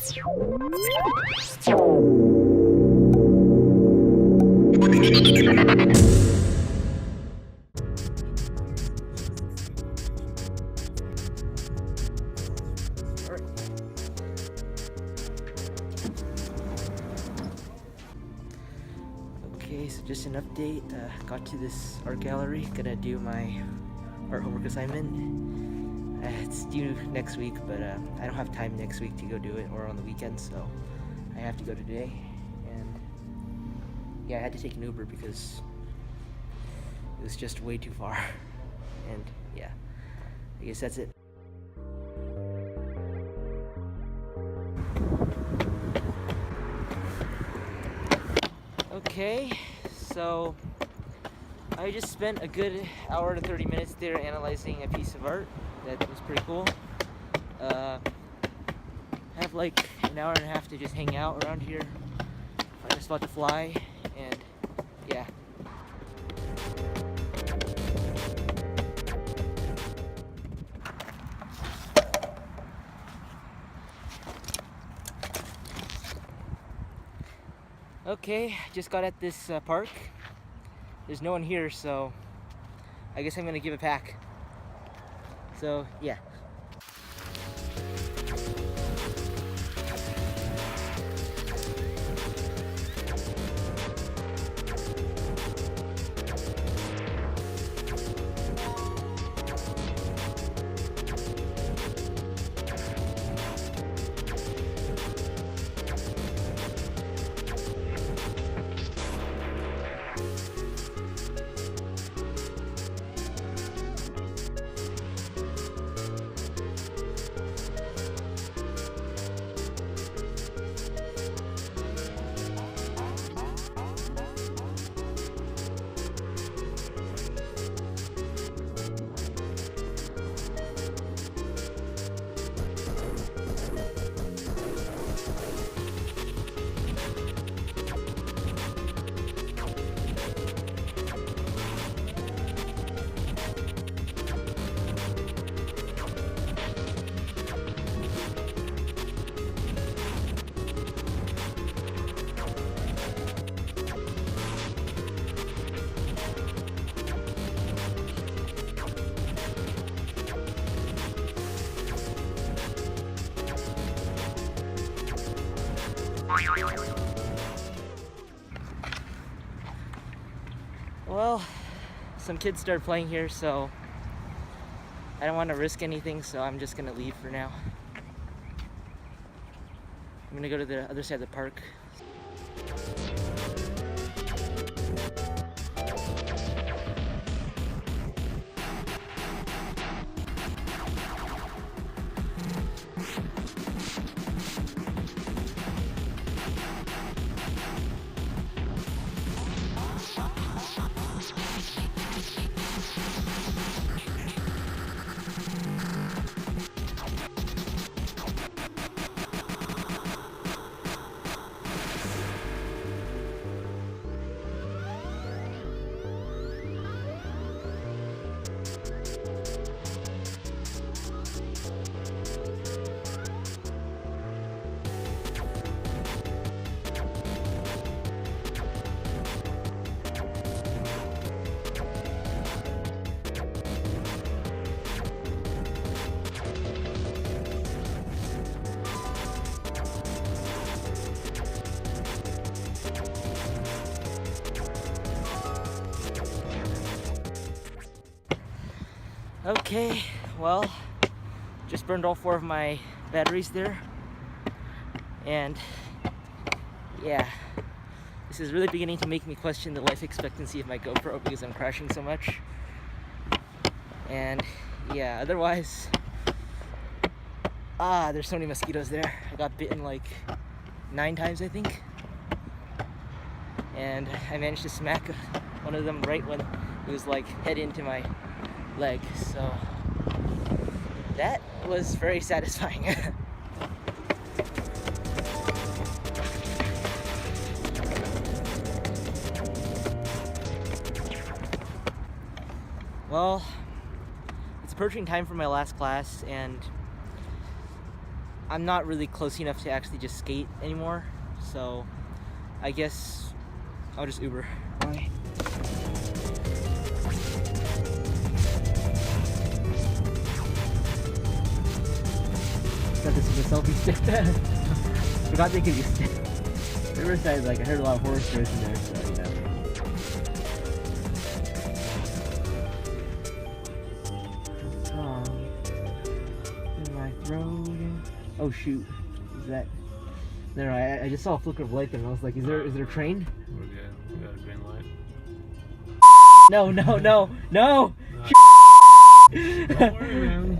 Okay, so just an update. Got to this art gallery. Gonna do my art homework assignment. It's due next week, but I don't have time next week to go do it, or on the weekend, so I have to go today. And yeah, I had to take an Uber because it was just way too far. And yeah, I guess that's it. Okay, so I just spent a good hour and 30 minutes there analyzing a piece of art that was pretty cool. I have like an hour and a half to just hang out around here, find a spot to fly, and yeah. Okay, just got at this park. There's no one here, so I guess I'm gonna give it back. So yeah. Well, some kids started playing here, so I don't want to risk anything, so I'm just gonna leave for now. I'm gonna go to the other side of the park. Okay, well, just burned all 4 of my batteries there, and yeah, this is really beginning to make me question the life expectancy of my GoPro because I'm crashing so much. And yeah, otherwise, there's so many mosquitoes there. I got bitten like 9 times, I think, and I managed to smack one of them right when it was like head into my leg, so that was very satisfying. Well, it's approaching time for my last class, and I'm not really close enough to actually just skate anymore, so I guess I'll just Uber. Bye. This is a selfie stick. Forgot they could use stick. Riverside, like I heard a lot of horror stories in there, so you know. In my throat. Oh shoot, is that? No, I just saw a flicker of light there, and I was like, is there a train? We're good. We got a green light. No. Don't worry, man.